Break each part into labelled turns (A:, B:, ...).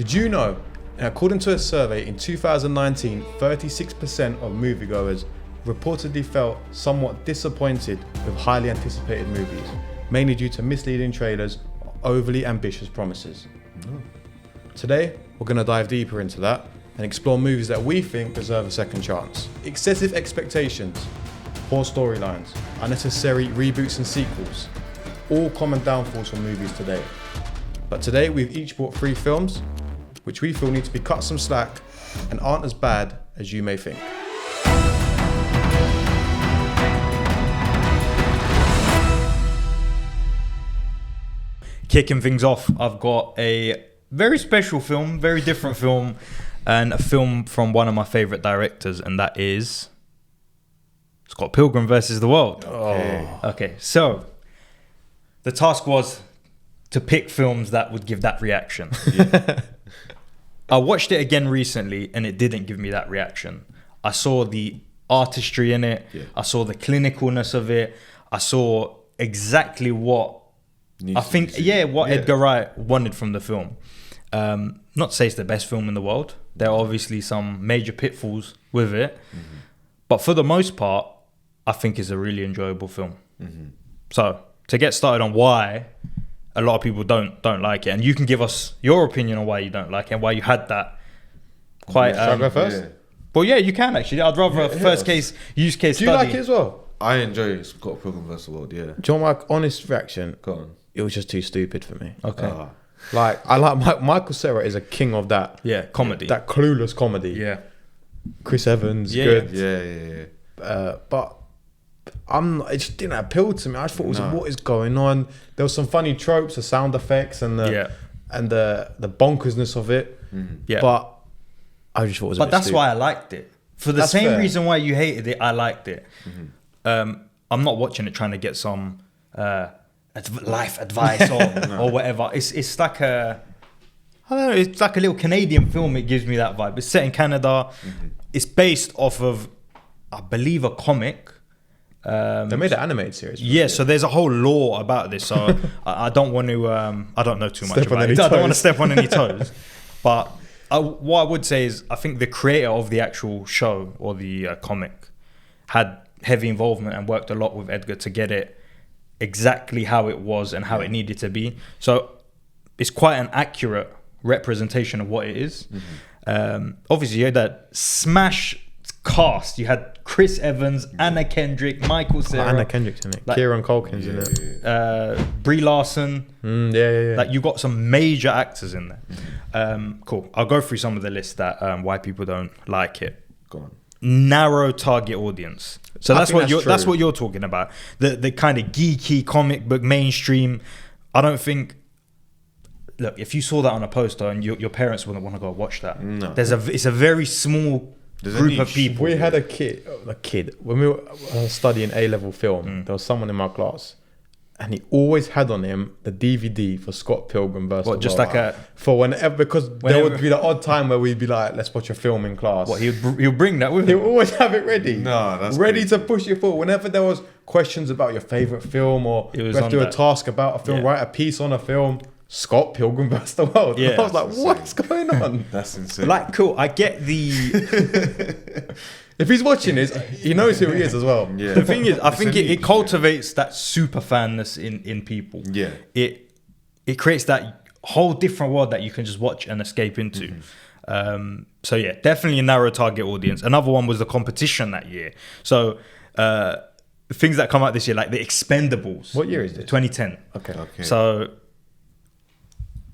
A: Did you know, according to a survey in 2019, 36% of moviegoers reportedly felt somewhat disappointed with highly anticipated movies, mainly due to misleading trailers or overly ambitious promises. Today, we're going to dive deeper into that and explore movies that we think deserve a second chance. Excessive expectations, poor storylines, unnecessary reboots and sequels, all common downfalls for movies today. But today, we've each brought 3 films which we feel need to be cut some slack and aren't as bad as you may think.
B: Kicking things off, I've got a very special film, very different film, and a film from one of my favourite directors, and that is Scott Pilgrim versus the World. Okay, so the task was to pick films that would give that reaction. Yeah. I watched it again recently, and it didn't give me that reaction. I saw the artistry in it. Yeah. I saw the clinicalness of it. I saw exactly what Edgar Wright wanted from the film. Not to say it's the best film in the world. There are obviously some major pitfalls with it. Mm-hmm. But for the most part, I think it's a really enjoyable film. Mm-hmm. So to get started on why a lot of people don't like it, and you can give us your opinion on why you don't like it and why you had that quite...
A: Shall I go first?
B: Yeah. Well, yeah, you can actually. I'd rather use case
A: Do you like it as well?
C: I enjoy Scott Pilgrim vs. the World, yeah.
A: Do you want my honest reaction?
C: Go on.
A: It was just too stupid for me.
B: Okay.
A: I like Michael Cera is a king of that.
B: Yeah, comedy.
A: That clueless comedy.
B: Yeah.
A: Chris Evans, good.
C: Yeah.
A: But it just didn't appeal to me. I just thought, what is going on? There was some funny tropes, the sound effects, and the bonkersness of it. Mm-hmm. Yeah. But I just thought it was.
B: But that's stupid. Why I liked it. For the same reason why you hated it, I liked it. Mm-hmm. I'm not watching it trying to get some life advice or whatever. It's like I don't know. It's like a little Canadian film. It gives me that vibe. It's set in Canada. Mm-hmm. It's based off of, I believe, a comic.
A: They made an animated series.
B: Yeah, so there's a whole lore about this. So I don't want to. I don't know too much about it. I don't want to step on any toes. But what I would say is, I think the creator of the actual show or the comic had heavy involvement and worked a lot with Edgar to get it exactly how it was and how it needed to be. So it's quite an accurate representation of what it is. Mm-hmm. Obviously, you had that smash cast. You had Chris Evans, Anna Kendrick, Michael Cera.
A: Anna Kendrick's in it. Kieran Culkin's in
B: it. Brie Larson.
A: Yeah.
B: Like, you got some major actors in there. Cool. I'll go through some of the lists that why people don't like it.
C: Go on.
B: Narrow target audience. So that's what you're talking about. The kind of geeky comic book mainstream. I don't think. Look, if you saw that on a poster and your parents wouldn't want to go watch that. No. It's a very small group of people.
A: We had a kid when we were studying A-level film. There was someone in my class, and he always had on him the DVD for Scott Pilgrim versus the World.
B: Just like
A: for whenever, because there would be the odd time where we'd be like, let's watch a film in class.
B: What, he'll bring that with him?
A: He'll always have it ready.
C: No, that's
A: ready
C: crazy.
A: to push you forward. Whenever there was questions about your favorite film, or we have to do a task about a film, write a piece on a film. Scott Pilgrim vs. the World. Yeah, I was like, insane. What's going on?
C: That's insane.
B: Like, cool, I get the...
A: If he's watching this, he knows who he is as well.
B: Yeah. The thing is, I think it cultivates that super fanness in people.
C: Yeah.
B: It creates that whole different world that you can just watch and escape into. Mm-hmm. So yeah, definitely a narrow target audience. Another one was the competition that year. So things that come out this year, like the Expendables.
A: What year is this?
B: 2010.
A: Okay.
B: So...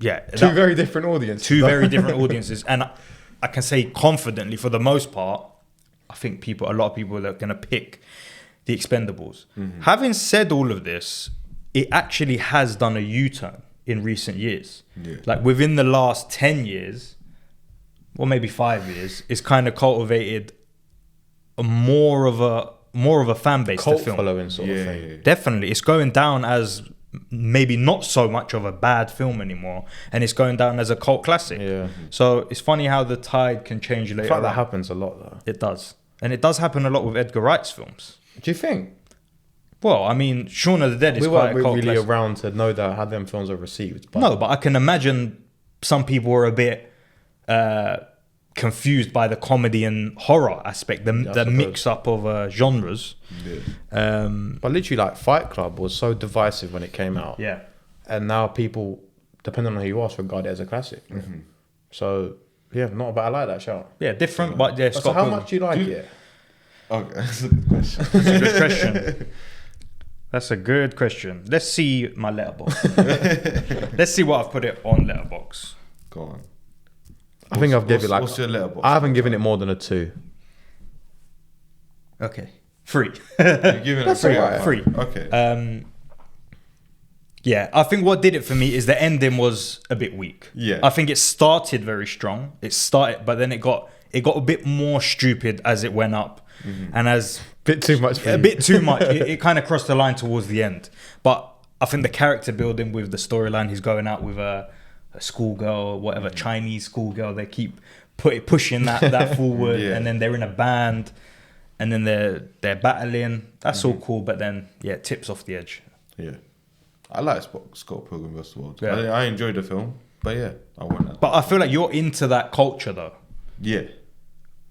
B: yeah,
A: two very different audiences, and I can say confidently, for the most part, I think a lot of people are going to pick the Expendables. Mm-hmm. Having said all of this, it actually has done a U-turn in recent years. Yeah. Like within the last 10 years, or maybe 5 years, it's kind of cultivated a more of a fan base cult
B: to film.
A: Following sort of thing.
B: Yeah. Definitely, it's going down as maybe not so much of a bad film anymore, and it's going down as a cult classic.
A: Yeah.
B: So it's funny how the tide can change later.
A: I feel like that happens a lot though.
B: It does. And it does happen a lot with Edgar Wright's films.
A: Do you think?
B: Well, I mean, Shaun of the Dead is quite a cult
A: We weren't really
B: classic.
A: around to know how them films are received.
B: But I can imagine some people were a bit confused by the comedy and horror aspect, the mix up of genres.
C: Yeah.
A: But literally, like Fight Club was so divisive when it came out.
B: Yeah.
A: And now people, depending on who you ask, regard it as a classic.
C: Mm-hmm.
A: So yeah, not bad. I like that shout.
B: Yeah, different, but yeah,
A: So
B: Scott
A: how
B: Pilgrim.
A: much do you like it?
C: Okay, that's a good question.
B: That's a good question. That's a good question. Let's see my letterbox. Let's see what I've put it on letterbox.
C: Go on.
A: I think I've given it like.
C: What's your letterbox?
A: I haven't given it more than a 2.
B: Okay, 3.
C: You're giving
A: That's
C: it
A: alright.
B: 3.
C: Okay.
B: Yeah, I think what did it for me is the ending was a bit weak.
C: Yeah.
B: I think it started very strong. It started, but then it got a bit more stupid as it went up, and as
A: Bit too much for
B: a
A: you.
B: bit too much. It kind of crossed the line towards the end. But I think the character building with the storyline, he's going out with a schoolgirl or whatever, Chinese schoolgirl. They keep pushing that forward,
C: Yeah.
B: and then they're in a band, and then they're battling. That's all cool, but then it tips off the edge.
C: Yeah. I like Scott Pilgrim vs. the World.
B: Yeah.
C: I enjoyed the film, but yeah, I want that.
B: But I feel like you're into that culture though.
C: Yeah.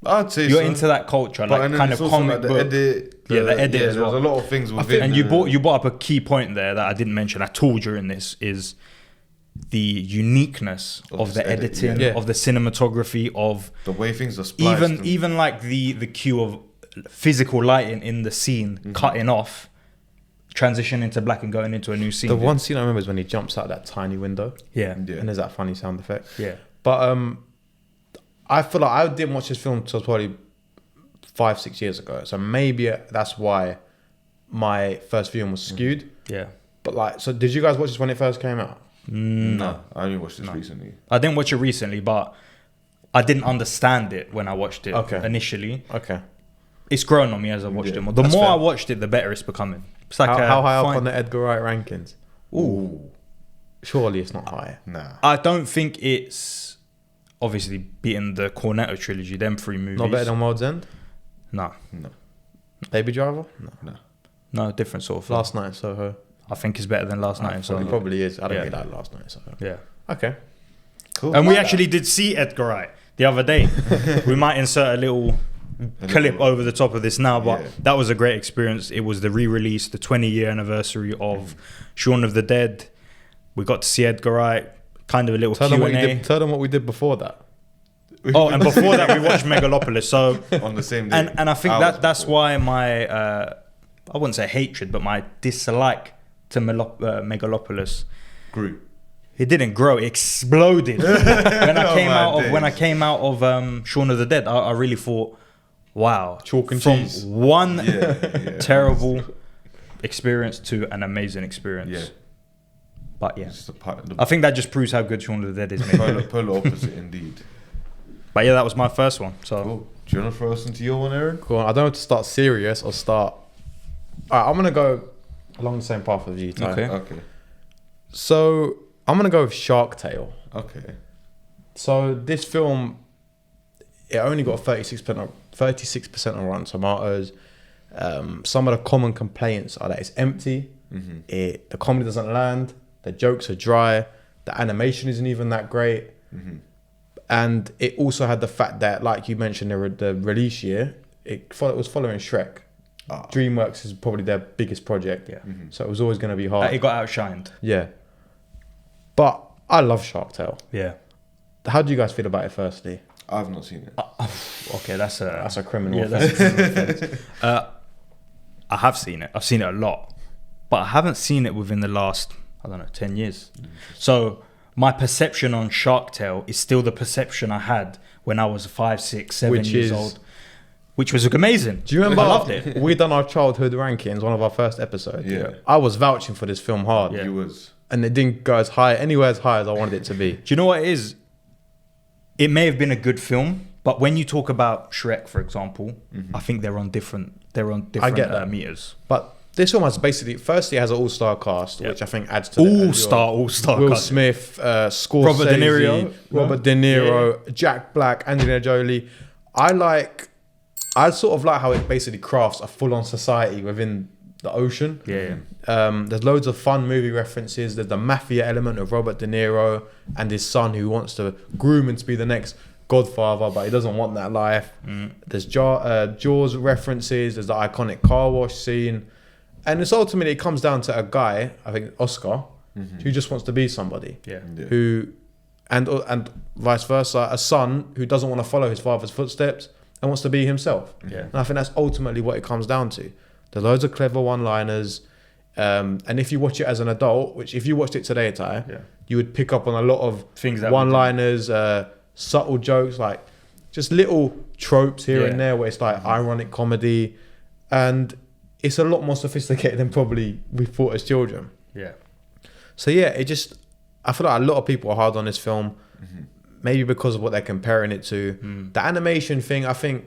C: I'd say
B: You're
C: so.
B: into that culture,
C: But
B: like
C: and then
B: kind
C: it's
B: of
C: also
B: comic
C: like the
B: book.
C: edit.
B: Yeah, the edit as well.
C: There's a lot of things within.
B: And you brought up a key point there that I didn't mention at all during this is the uniqueness of the
C: this edit,
B: editing,
A: yeah.
B: of the cinematography, of
C: the way things are spliced.
B: even like the cue of physical lighting in the scene cutting off, transitioning to black and going into a new scene.
A: The one scene I remember is when he jumps out that tiny window,
B: yeah,
C: Yeah.
A: and there's that funny sound effect.
B: yeah,
A: But I feel like I didn't watch this film until probably 5-6 years ago. So maybe that's why my first viewing was skewed.
B: yeah.
A: But like, so did you guys watch this when it first came out?
C: No, I only watched this recently.
B: I didn't watch it recently, but I didn't understand it when I watched it initially.
A: Okay.
B: It's grown on me as I watched
C: Yeah,
B: it more. The
A: that's
B: more
A: fair.
B: I watched it, the better it's becoming. It's like
A: How high up
B: fine-
A: on the Edgar Wright rankings?
C: Ooh.
A: Surely it's not high.
C: Nah.
B: I don't think it's obviously beating the Cornetto trilogy, them 3 movies.
A: Not better than World's End?
B: No,
C: No.
A: Baby Driver? No.
B: no, different sort of film.
A: Last Night in Soho?
B: I think it's better than Last Night in
A: It
B: Soho.
A: probably is. I don't
B: Yeah.
A: really like Last Night in Soho.
B: Yeah.
A: Okay.
C: Cool.
B: And we actually did see Edgar Wright the other day. We might insert a little clip over the top of this now, but
C: Yeah.
B: that was a great experience. It was the re-release, the 20-year anniversary of Shaun of the Dead. We got to see Edgar Wright, kind of a little
A: Tell them,
B: Q&A.
A: tell them what we did before that.
B: Oh, and before that we watched Megalopolis. So
C: on the same day.
B: and I think
C: Hours
B: that's
C: before.
B: why my I wouldn't say hatred, but my dislike to Megalopolis,
C: grew.
B: it didn't grow, it exploded. when I came
C: my
B: out of
C: days.
B: when I came out of Shaun of the Dead, I really thought, wow,
A: Chalk and
B: from
A: cheese.
B: one
C: Yeah.
B: terrible experience to an amazing experience.
C: Yeah.
B: But yeah,
C: It's the part,
B: I
C: the
B: think that just proves how good Shaun of the Dead is made.
C: polar opposite indeed.
B: But yeah, that was my first one. So
C: Cool. Do you want to throw us into your one, Aaron?
A: Go on. I don't know if to start serious or start. Alright, I'm gonna go along the same path as you, Ty.
B: Okay.
C: Okay.
A: So I'm gonna go with Shark Tale.
C: Okay.
A: So this film, it only got 36% on Rotten Tomatoes. Some of the common complaints are that it's empty.
C: Mm-hmm.
A: The comedy doesn't land. The jokes are dry. The animation isn't even that great.
C: Mm-hmm.
A: And it also had the fact that, like you mentioned, the release year, it was following Shrek. DreamWorks is probably their biggest project.
B: yeah,
C: Mm-hmm.
A: So it was always going to be hard.
B: it got outshined.
A: Yeah. But I love Shark Tale.
B: Yeah.
A: How do you guys feel about it, firstly?
C: I've not seen it.
B: Okay, that's
A: That's a criminal
B: yeah,
A: offense.
B: that's a criminal offense. I have seen it. I've seen it a lot, but I haven't seen it within the last, I don't know, 10 years. So my perception on Shark Tale is still the perception I had when I was 5, 6, 7
A: Which
B: years
A: is-
B: old, which was amazing.
A: Do you remember?
B: I loved it.
A: We done our childhood rankings, one of our first episodes.
C: Yeah.
A: I was vouching for this film hard.
B: Yeah.
C: You was.
A: And it didn't go anywhere as high as I wanted it to be.
B: Do you know what it is? It may have been a good film, but when you talk about Shrek, for example, I think they're on different
A: get that.
B: meters.
A: But this film has basically, firstly, it has an all-star cast,
B: Yeah.
A: which I think adds to the
B: All star.
A: Will Smith, Scorsese,
B: Robert De Niro.
A: Robert De Niro, Jack Black, Angelina Jolie. I sort of like how it basically crafts a full-on society within the ocean.
B: Yeah.
A: There's loads of fun movie references. There's the mafia element of Robert De Niro and his son who wants to groom him to be the next Godfather, but he doesn't want that life. There's Jaws references. There's the iconic car wash scene, and it's ultimately it comes down to a guy, I think Oscar, who just wants to be somebody.
B: Yeah.
A: Who, and vice versa, a son who doesn't want to follow his father's footsteps and wants to be himself.
B: Yeah.
A: And I think that's ultimately what it comes down to. There's loads of clever one-liners. And if you watch it as an adult, which if you watched it today, Ty, you would pick up on a lot of
B: Things that
A: one-liners, subtle jokes, like just little tropes here
B: Yeah.
A: and there where it's like ironic comedy. And it's a lot more sophisticated than probably we thought as children.
B: Yeah.
A: So yeah, I feel like a lot of people are hard on this film, maybe because of what they're comparing it to. The animation thing, I think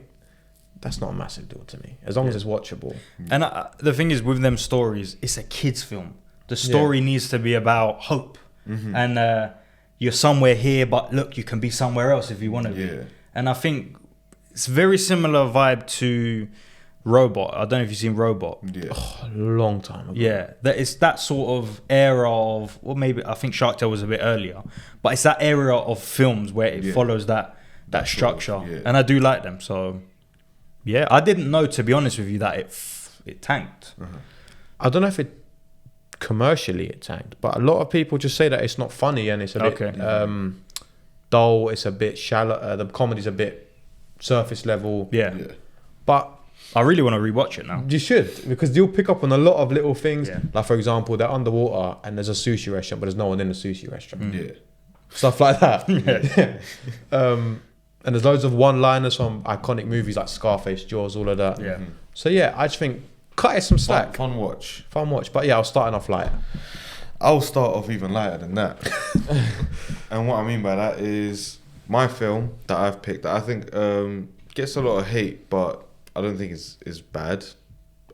A: that's not a massive deal to me, as long as it's watchable.
B: And the thing is, with them stories, it's a kid's film. The story needs to be about hope. And you're somewhere here, but look, you can be somewhere else if you want to be. And I think it's very similar vibe to Robot. I don't know if you've seen Robot.
A: A long time ago.
B: Yeah, it's that sort of era of, well, maybe I think Shark Tale was a bit earlier, but it's that era of films where it follows that structure, and I do like them. So, yeah, I didn't know, to be honest with you, that it tanked.
A: I don't know if it commercially it tanked, but a lot of people just say that it's not funny and it's a bit dull. It's a bit shallow. The comedy's a bit surface level.
B: Yeah.
A: But
B: I really want to rewatch it now.
A: you should, because you'll pick up on a lot of little things.
B: Yeah.
A: Like, for example, they're underwater and there's a sushi restaurant, but there's no one in the sushi restaurant.
C: Yeah.
A: Stuff like that. And there's loads of one-liners from iconic movies like Scarface, Jaws, all of that.
B: Yeah.
A: So yeah, I just think cut it some slack.
C: Fun watch.
A: Fun watch. But yeah, I was starting off light.
C: I'll start off even lighter than that. And what I mean by that is my film that I've picked that I think gets a lot of hate, but I don't think is bad,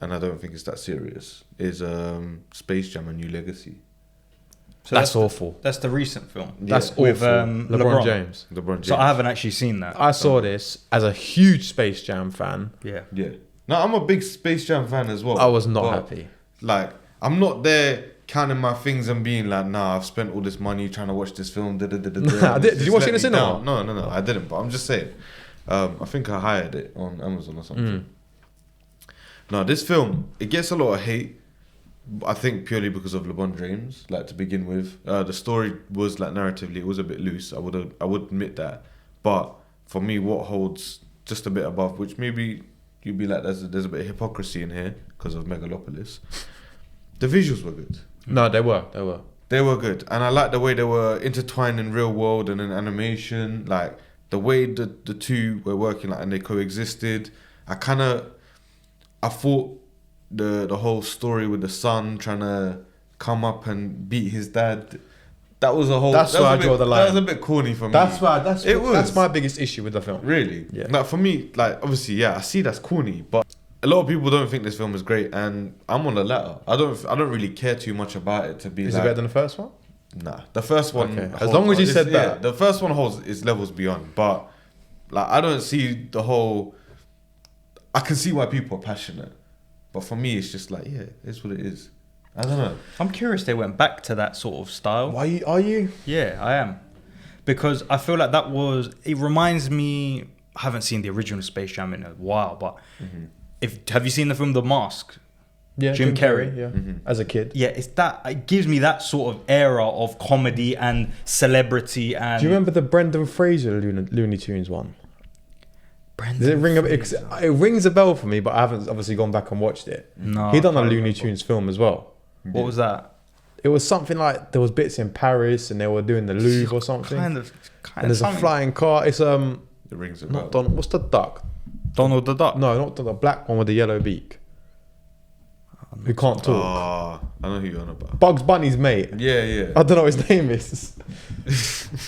C: and I don't think it's that serious, is SpaceJam: A New Legacy.
B: So
A: that's awful.
B: That's the recent film.
A: That's awful.
B: With
A: LeBron James.
C: LeBron James.
B: So I haven't actually seen that.
A: I saw this as a huge Space Jam fan.
B: Yeah.
C: Yeah. No, I'm a big Space Jam fan as well.
A: I was not
C: but,
A: happy.
C: Like, I'm not there counting my things and being like, nah, I've spent all this money trying to watch this film.
A: Did you watch it in the cinema?
C: No, I didn't. But I'm just saying. I think I hired it on Amazon or something. No, this film, it gets a lot of hate. I think purely because of LeBron James, like, to begin with. The story was, like, narratively, it was a bit loose. I would admit that. But for me, what holds just a bit above, which maybe you'd be like, there's a bit of hypocrisy in here because of Megalopolis. The visuals were good.
A: No, they were.
C: They were good. And I like the way they were intertwined in real world and in animation. Like, the way the two were working, like, and they coexisted. I thought the whole story with the son trying to come up and beat his dad, that was a whole...
A: That's why I draw the line.
C: That was a bit corny for me.
A: That's my biggest issue with the film.
C: Really?
A: Yeah.
C: Like, for me, like, obviously, yeah, I see that's corny, but a lot of people don't think this film is great, and I'm on the latter. I don't really care too much about it to be
A: Is
C: like...
A: it better than the first one?
C: Nah, the first one...
A: Okay. As long as you said that.
C: The first one holds its levels beyond, but, like, I don't see the whole... I can see why people are passionate, but for me, it's just like, yeah, it's what it is. I don't know.
B: I'm curious they went back to that sort of style.
A: Why are you?
B: Yeah, I am. Because I feel like it reminds me, I haven't seen the original Space Jam in a while, but have you seen the film The Mask?
A: Yeah,
B: Jim Carrey.
A: Yeah, as a kid.
B: Yeah, it gives me that sort of era of comedy and celebrity. And
A: Do you remember the Brendan Fraser Looney Tunes one? Does it ring a bell? It rings a bell for me, but I haven't obviously gone back and watched it.
B: No,
A: he done a Looney Tunes film as well.
B: What was that?
A: It was something like there was bits in Paris and they were doing the Louvre or something.
B: Kind of
A: and there's
B: something.
A: a flying car. It's
C: It rings a bell.
A: not Donald. What's the duck?
B: Donald the Duck.
A: No, not the black one with the yellow beak. Who can't talk.
C: I know who you're on about.
A: Bugs Bunny's mate.
C: Yeah.
A: I don't know what his name is.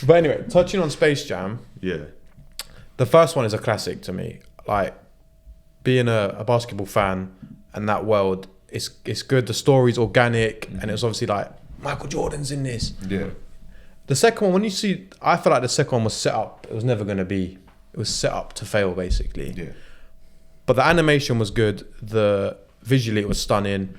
A: But anyway, touching on Space Jam.
C: Yeah.
A: The first one is a classic to me. Like, being a basketball fan and that world, it's good. The story's organic, and it's obviously like Michael Jordan's in this.
C: Yeah.
A: The second one, I feel like the second one was set up. It was never going to be. It was set up to fail, basically.
C: Yeah.
A: But the animation was good. Visually, it was stunning.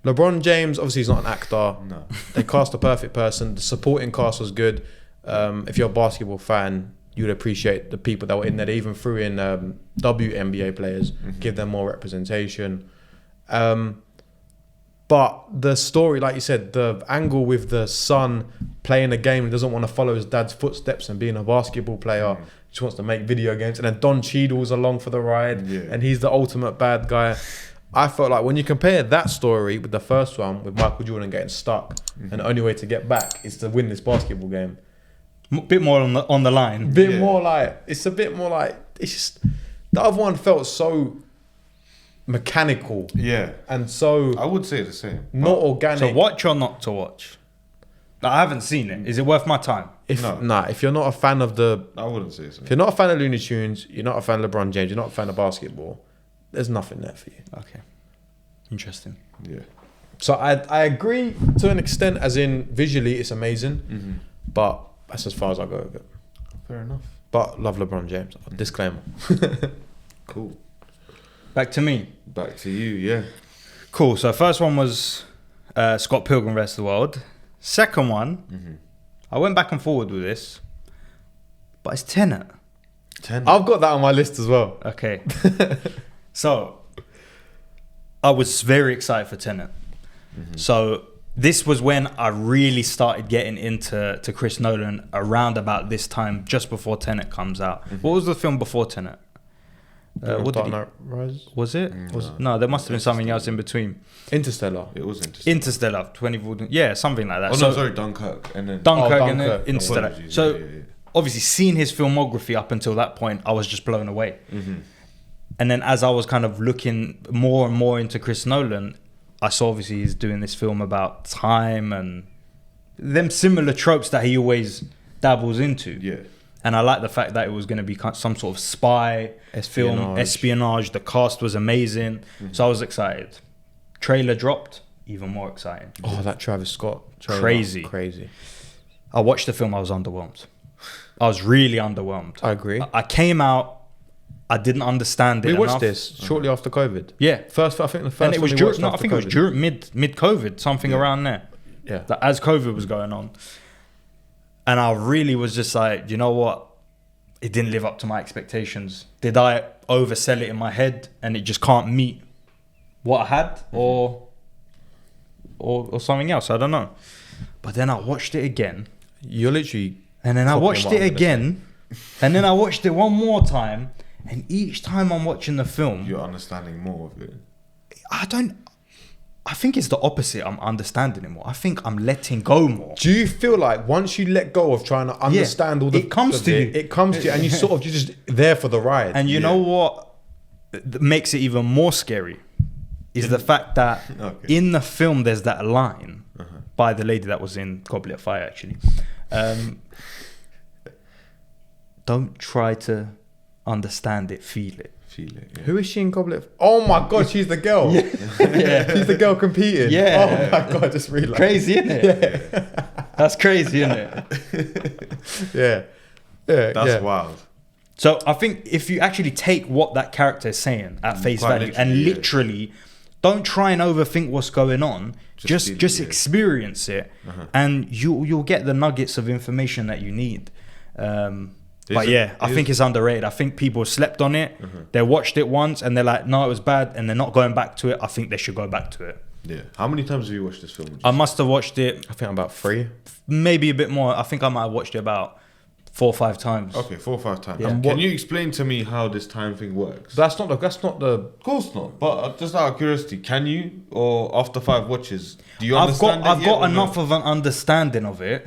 A: LeBron James, obviously, he's not an actor.
C: No.
A: They cast the perfect person. The supporting cast was good. If you're a basketball fan, you would appreciate the people that were in there. They even threw in WNBA players, give them more representation. But the story, like you said, the angle with the son playing a game and doesn't want to follow his dad's footsteps and being a basketball player, just wants to make video games. And then Don Cheadle's along for the ride, and he's the ultimate bad guy. I felt like when you compare that story with the first one, with Michael Jordan getting stuck, and the only way to get back is to win this basketball game.
B: Bit more on the line.
A: More like, it's a bit more like, it's just, the other one felt so mechanical.
C: Yeah.
A: And so,
C: I would say the same.
A: not organic.
B: So watch or not to watch? I haven't seen it. Is it worth my time?
A: If you're not a fan of
C: I wouldn't say so.
A: if you're not a fan of Looney Tunes, you're not a fan of LeBron James, you're not a fan of basketball, there's nothing there for you.
B: Okay. Interesting.
C: Yeah.
A: So I agree to an extent, as in visually it's amazing, but that's as far as I go with it.
C: Fair enough.
A: But love LeBron James. Disclaimer.
C: Cool.
B: Back to me.
C: Back to you, yeah.
B: Cool. So first one was Scott Pilgrim vs. the World. Second one, I went back and forward with this, but it's Tenet.
A: I've got that on my list as well.
B: Okay. So I was very excited for Tenet. So this was when I really started getting into Chris Nolan around about this time, just before Tenet comes out. What was the film before Tenet? What
A: Dark
B: did
A: Knight Rises?
B: was it? No, there must have been something else in between.
A: Interstellar.
C: It was Interstellar.
B: Interstellar, 2014. Yeah, something like that.
C: Oh,
B: so
C: no, sorry, Dunkirk. And then
B: Dunkirk and
A: Dunkirk.
B: then Interstellar.
C: Apologies.
B: So
C: Yeah.
B: obviously seeing his filmography up until that point, I was just blown away. And then as I was kind of looking more and more into Chris Nolan, I saw obviously he's doing this film about time and them similar tropes that he always dabbles into.
C: Yeah.
B: And I like the fact that it was going to be some sort of spy film, espionage. The cast was amazing. So I was excited. Trailer dropped, even more exciting.
A: Oh, that Travis Scott trailer. Crazy.
B: I watched the film, I was underwhelmed. I was really underwhelmed.
A: I agree.
B: I came out, I didn't understand it
A: We watched
B: enough.
A: this shortly after COVID.
B: Yeah.
A: I think the first
B: And it was
A: one we
B: during,
A: watched
B: no, I
A: after
B: think it was
A: COVID.
B: during mid-COVID, something around there.
A: Yeah.
B: That as COVID was going on. And I really was just like, you know what? It didn't live up to my expectations. Did I oversell it in my head and it just can't meet what I had or something else? I don't know. But then I watched it again.
A: You're literally...
B: And then I
A: copying
B: watched
A: what
B: it
A: I'm gonna
B: again. And then I watched it one more time. And each time I'm watching the film,
C: You're understanding more of it.
B: I think it's the opposite. I'm understanding it more. I think I'm letting go more.
A: Do you feel like once you let go of trying to understand all the...
B: it comes to you.
A: It comes to you and you're just there for the ride.
B: And you know what makes it even more scary is the fact that in the film there's that line by the lady that was in Goblet of Fire, actually. Don't try to understand it, feel it.
C: Yeah.
A: Who is she in Goblet of... Oh my God, she's the girl.
B: Yeah.
A: She's the girl competing.
B: Yeah.
A: Oh my God, I just realised.
B: Crazy, isn't it? Yeah. That's crazy, isn't it?
A: Yeah.
C: That's wild.
B: So I think if you actually take what that character is saying at face value and literally don't try and overthink what's going on, just experience it, and you'll get the nuggets of information that you need. But yeah, I think it's underrated. I think people slept on it. They watched it once and they're like, no, it was bad, and they're not going back to it. I think they should go back to it.
C: Yeah. How many times have you watched this film?
B: I must have watched it
A: I think about 3.
B: maybe a bit more. I think I might have watched it about 4 or 5 times.
C: Okay, 4 or 5 times.
B: Yeah.
C: Can you explain to me how this time thing works?
A: That's not the...
C: Of course not. But just out of curiosity, can you, or after 5 watches, do you understand
B: I've got enough of an understanding of it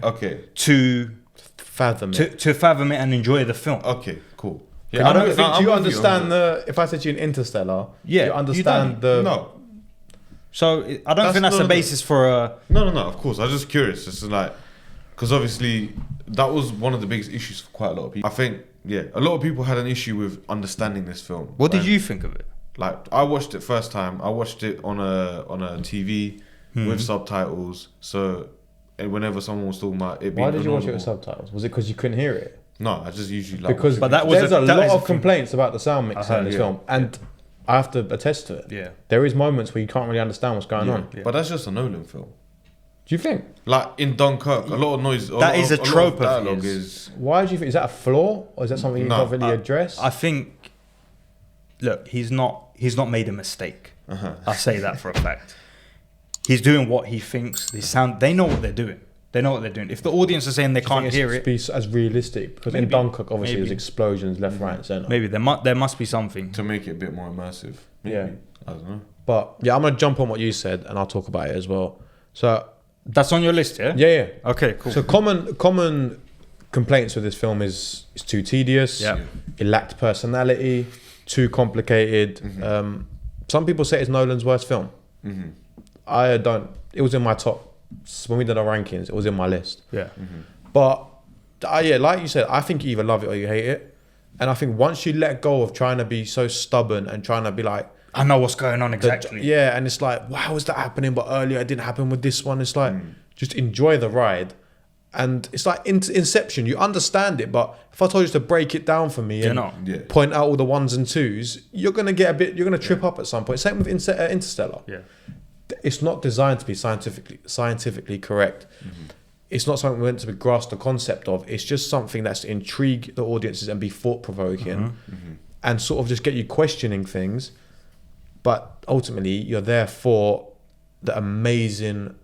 B: to
A: fathom it.
B: to fathom it and enjoy the film.
C: Okay, cool.
A: Yeah, I don't think... Do you understand the... If I said to you in Interstellar,
B: Yeah,
A: you understand the...
C: No.
B: So I don't think that's the basis for a...
C: No, of course. I was just curious. It's like... Because obviously, that was one of the biggest issues for quite a lot of people. I think, a lot of people had an issue with understanding this film.
B: What did you think of it?
C: Like, I watched it first time. I watched it on a TV with subtitles. So, and whenever someone was talking about it being...
A: Why did you watch it with subtitles? Was it because you couldn't hear it?
C: No, I just usually like...
A: Because
B: But that was
A: there's a lot of complaints about the sound mix in this
C: yeah.
A: film. And I have to attest to it.
B: Yeah.
A: There is moments where you can't really understand what's going on.
B: Yeah.
C: But that's just a Nolan film.
A: Do you think?
C: Like in Dunkirk, a lot of noise.
B: That is a trope of
C: dialogue
B: his.
C: is.
A: Why do you think? Is that a flaw, or is that something you
C: No,
A: don't really address?
B: I think. Look, he's not made a mistake. I say that for a fact. He's doing what he thinks. They know what they're doing. They know what they're doing. If the audience are saying they can't hear it,
A: be as realistic, because in Dunkirk, obviously, there's explosions left, right, and centre.
B: maybe there must be something.
C: To make it a bit more immersive. Maybe.
A: Yeah.
C: I don't know.
A: But yeah, I'm gonna jump on what you said, and I'll talk about it as well. So
B: That's on your list, yeah?
A: yeah.
B: Okay, cool.
A: So common complaints with this film is it's too tedious.
B: Yeah.
A: It lacked personality, too complicated. Some people say it's Nolan's worst film. I don't. It was in my top. When we did our rankings, it was in my list.
B: Yeah.
A: But yeah, like you said, I think you either love it or you hate it. And I think once you let go of trying to be so stubborn and trying to be like,
B: I know what's going on exactly.
A: yeah, and it's like, why was that happening? But earlier it didn't happen with this one. It's like, just enjoy the ride. And it's like Inception. You understand it, but if I told you to break it down for me and point out all the ones and twos, you're gonna trip up at some point. Same with Interstellar.
B: Yeah.
A: It's not designed to be scientifically correct. It's not something we're meant to be grasp the concept of. It's just something that's to intrigue the audiences and be thought provoking, and sort of just get you questioning things. But ultimately, you're there for the amazing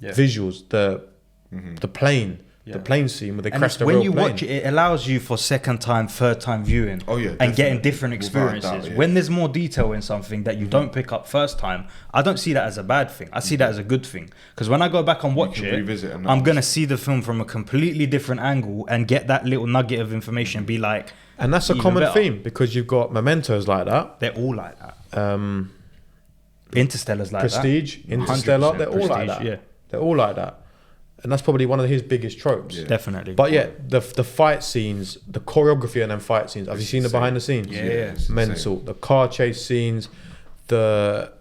A: visuals, the plane, the plane scene with the crash the real plane.
B: When you watch it, it allows you for second time, third time viewing.
C: Oh yeah,
B: and getting different experiences.
C: Doubt, yeah.
B: When there's more detail in something that you don't pick up first time, I don't see that as a bad thing. I see that as a good thing. Because when I go back and watch it, I'm gonna see the film from a completely different angle and get that little nugget of information. And be like,
A: and that's a common theme because you've got Mementos like that.
B: They're all like that. Interstellar's like
A: Prestige,
B: that.
A: Interstellar, they're all like that.
B: Yeah.
A: They're all like that. And that's probably one of his biggest tropes.
B: Yeah. Definitely.
A: But yeah, the fight scenes, the choreography in them fight scenes. Have you seen the behind the scenes?
B: Yeah.
A: Mental. The car chase scenes, the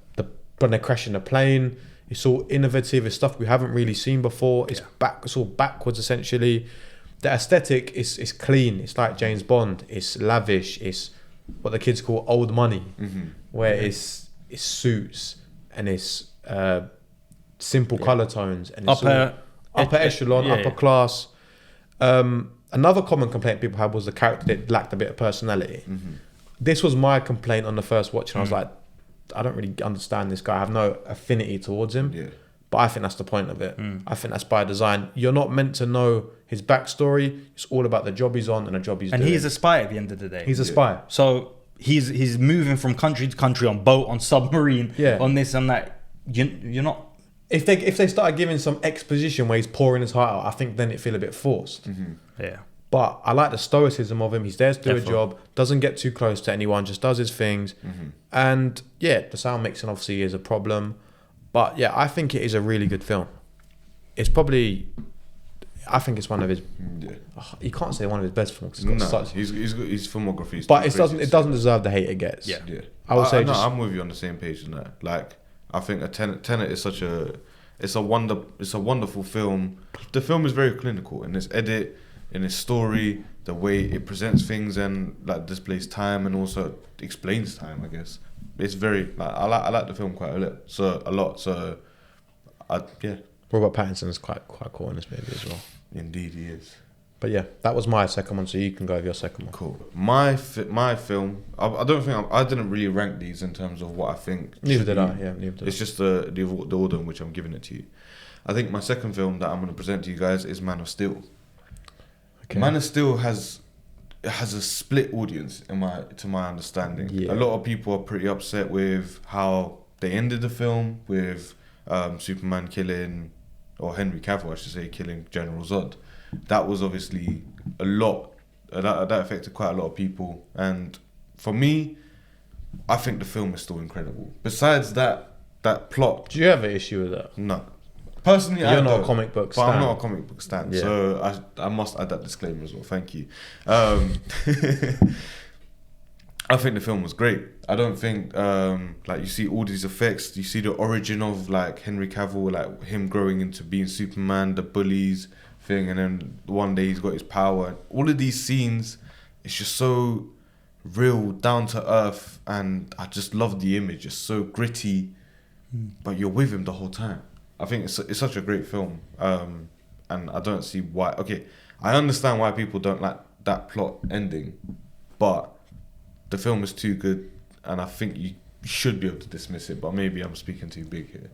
A: when they're crashing the plane. It's all innovative. It's stuff we haven't really seen before. It's it's all backwards essentially. The aesthetic is clean. It's like James Bond. It's lavish. It's what the kids call old money, where it's suits and it's simple color tones and it's upper echelon, upper class. Another common complaint people had was the character that lacked a bit of personality. This was my complaint on the first watch, and I was like, I don't really understand this guy. I have no affinity towards him. Yeah. But I think that's the point of it. I think that's by design. You're not meant to know his backstory. It's all about the job he's on and the job he's doing.
B: And he's a spy at the end of the day.
A: He's a spy.
B: So he's moving from country to country on boat, on submarine, on this and that. You're not.
A: If they started giving some exposition where he's pouring his heart out, I think then it feel a bit forced.
B: Yeah.
A: But I like the stoicism of him. He's there to do a job, doesn't get too close to anyone, just does his things. And yeah, the sound mixing obviously is a problem. But yeah, I think it is a really good film. It's probably, I think it's one of his. You can't say one of his best films.
C: His filmography.
A: But it doesn't deserve the hate it gets.
B: Yeah.
A: I would say.
C: No, I'm with you on the same page on that. Like, I think Tenet is such a, it's a wonderful film. The film is very clinical in its edit, in its story, the way it presents things and like displays time and also explains time. I guess it's very I like the film quite a lot. So, yeah.
A: Robert Pattinson is quite cool in this movie as well.
C: Indeed, he is.
A: But yeah, that was my second one. So you can go with your second one.
C: Cool. My film. I don't think I didn't really rank these in terms of what I think.
A: Neither did I. Yeah, neither did
C: It's just the order in which I'm giving it to you. I think my second film that I'm going to present to you guys is Man of Steel. Okay. Man of Steel has a split audience to my understanding. Yeah. A lot of people are pretty upset with how they ended the film with Superman killing, or Henry Cavill, I should say, killing General Zod. That was obviously a lot. That affected quite a lot of people. And for me, I think the film is still incredible. Besides that plot.
A: Do you have an issue with that?
C: No. Personally,
A: you're not a comic book stan.
C: But I'm not a comic book stan, so I must add that disclaimer as well. Thank you. I think the film was great. I don't think like you see all these effects. You see the origin of like Henry Cavill, like him growing into being Superman, the bullies thing, and then one day he's got his power. All of these scenes, it's just so real, down to earth, and I just love the image. It's so gritty, but you're with him the whole time. I think it's such a great film, and I don't see why. Okay, I understand why people don't like that plot ending, but the film is too good, and I think you should be able to dismiss it. But maybe I'm speaking too big here.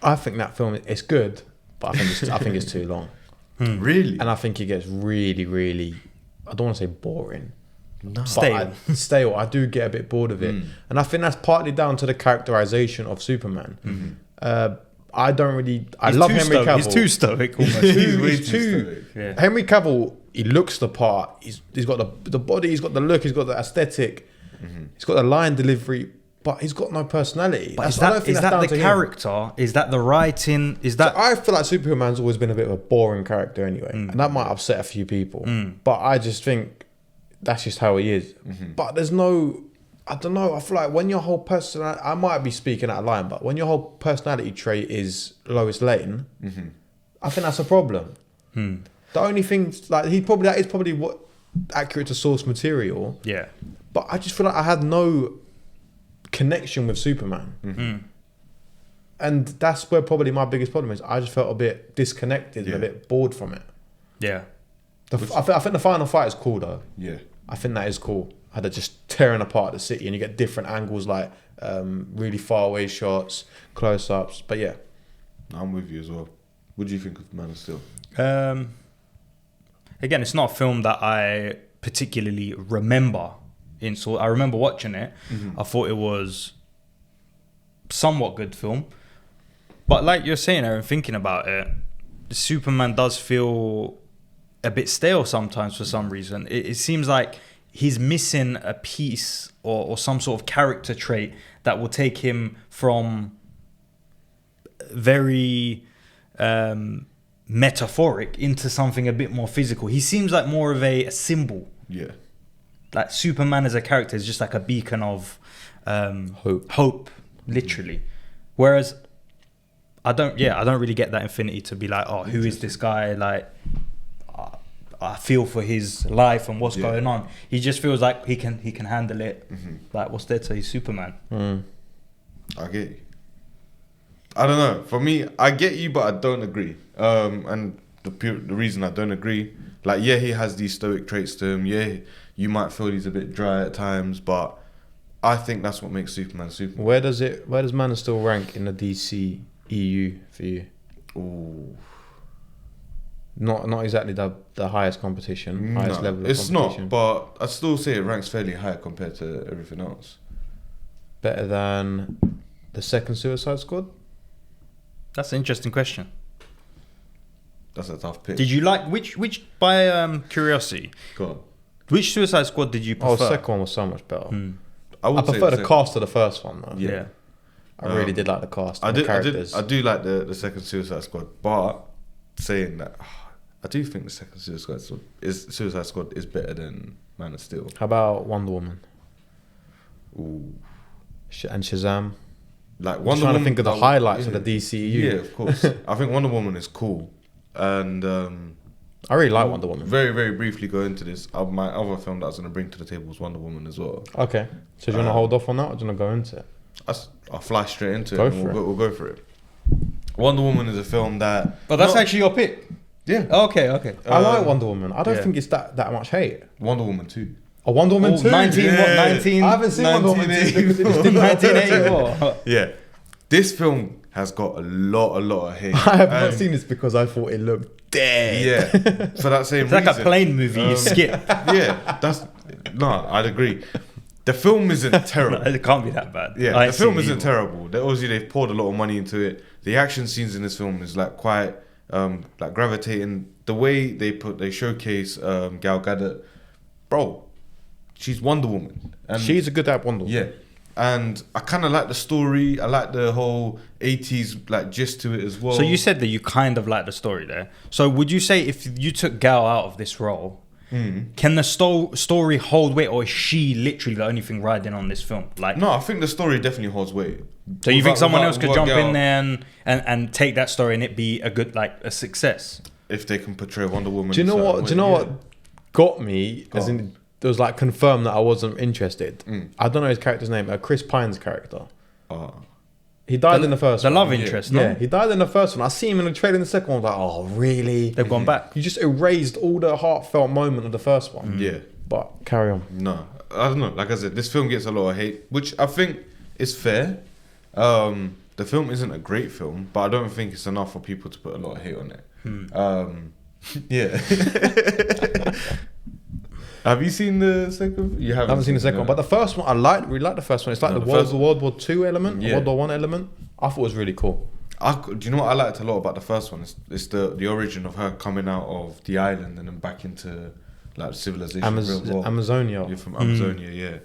A: I think that film is good, but I think it's too long.
C: Really?
A: And I think it gets really, really, I don't want to say boring.
C: No.
A: Stale. I do get a bit bored of it. And I think that's partly down to the characterization of Superman. I don't really, I love Henry Cavill.
B: He's too stoic almost.
A: He's too
B: Yeah.
A: Henry Cavill, he looks the part. He's got the body, he's got the look, he's got the aesthetic, he's got the line delivery, but he's got no personality.
B: But is that the character? Is that the writing? Is that...
A: So I feel like Superman's always been a bit of a boring character anyway, and that might upset a few people. But I just think that's just how he is. But there's no, I don't know. I feel like when your whole personality, I might be speaking out of line, but when your whole personality trait is Lois Lane, I think that's a problem. The only thing, like that is probably what accurate to source material.
B: Yeah.
A: But I just feel like I had no connection with Superman. And that's where probably my biggest problem is. I just felt a bit disconnected and a bit bored from it.
B: Yeah.
A: I think the final fight is cool though.
C: Yeah.
A: I think that is cool. How they're just tearing apart the city and you get different angles, like really far away shots, close ups. But yeah.
C: I'm with you as well. What do you think of Man of Steel?
B: Again, it's not a film that I particularly remember. I remember watching it. I thought it was somewhat good film. But like you're saying, Aaron, thinking about it, Superman does feel a bit stale sometimes for some reason. It seems like he's missing a piece or some sort of character trait that will take him from very metaphoric into something a bit more physical. He seems like more of a symbol.
C: Yeah.
B: Like Superman as a character is just like a beacon of hope, literally. Whereas I don't really get that infinity to be like, oh, who is this guy? Like, I feel for his life and what's going on. He just feels like he can handle it. Like, what's there to he's Superman?
C: I get you. I don't know. For me, I get you, but I don't agree. And the reason I don't agree, like, yeah, he has these stoic traits to him. Yeah, you might feel he's a bit dry at times, but I think that's what makes Superman Superman.
A: Where does Man of Steel rank in the DC EU for you?
C: Ooh.
A: Not exactly the highest competition, highest level of
C: it's
A: competition.
C: not, but I still say it ranks fairly high compared to everything else.
A: Better than the second Suicide Squad?
B: That's an interesting question.
C: That's a tough pick.
B: Did you like which by curiosity?
C: Go on.
B: Which Suicide Squad did you prefer?
A: Oh, the second one was so much better.
C: I
A: prefer the cast to the first one though.
C: Yeah.
A: I really did like the cast.
C: I
A: And the characters.
C: I do like the second Suicide Squad, but saying that, I do think the second Suicide Squad is better than Man of Steel.
A: How about Wonder Woman?
C: Ooh.
A: And Shazam?
C: Like
A: I'm
C: Wonder
A: trying
C: Woman,
A: to think of the highlights of the DCU.
C: Yeah, of course. I think Wonder Woman is cool, and
A: I really like Wonder Woman.
C: Very, very briefly go into this. My other film that I was going to bring to the table was Wonder Woman as well.
A: Okay. So do you want to hold off on that, or do you want to go into it?
C: I'll fly straight into
A: Go
C: it.
A: for it.
C: We'll go for it. Wonder Woman is a film that.
B: Oh, that's actually your pick.
C: Yeah.
B: Okay.
A: I like Wonder Woman. I don't think it's that much hate.
C: Wonder Woman 2.
A: Oh, Wonder Woman 2?
B: 19. I
A: haven't seen Wonder Woman 2 because it just didn't
B: 1984.
C: Yeah. This film has got a lot of hate.
A: I have not seen this because I thought it looked dead.
C: Yeah. For that same
B: It's
C: reason.
B: like a plane movie you skip.
C: Yeah. I'd agree. The film isn't terrible.
B: It can't be that bad.
C: Yeah, the film isn't terrible. Obviously, they've poured a lot of money into it. The action scenes in this film is like quite like gravitating. The way they showcase Gal Gadot, bro, she's Wonder Woman. And
A: She's a good at Wonder Woman.
C: yeah, and I kind of like the story. I like the whole 80s like gist to it as well.
B: So you said that you kind of like the story there. So would you say if you took Gal out of this role, can the story hold weight, or is she literally the only thing riding on this film? Like,
C: No, I think the story definitely holds weight.
B: so you think someone else could jump
C: Gal,
B: in there and take that story and it be a good, like, a success?
C: if they can portray Wonder Woman?
A: Do you know
C: in a
A: what?
C: certain
A: Do you know
C: way,
A: what got me?
C: Go
A: As
C: on.
A: in, it was like confirmed that I wasn't interested. I don't know his character's name. Chris Pine's character.
C: yeah.
A: He died in the first
B: the
A: one.
B: love interest, no?
A: Yeah, he died in the first one. I see him in the trailer in the second one. I was like, oh, really?
B: They've gone back.
A: You just erased all the heartfelt moment of the first one.
C: Yeah.
A: But carry on.
C: No, I don't know. Like I said, this film gets a lot of hate, which I think is fair. The film isn't a great film, but I don't think it's enough for people to put a lot of hate on it. Yeah. Have you seen the second? You haven't.
A: I haven't seen the second one, but the first one I really like the first one. It's like
C: No,
A: the
C: the
A: World
C: first-
A: War II element,
C: Yeah.
A: World War One element. I thought it was really cool.
C: Do you know what I liked a lot about the first one? It's the origin of her coming out of the island and then back into like civilization. real world.
A: Amazonia.
C: You're from Amazonia, yeah.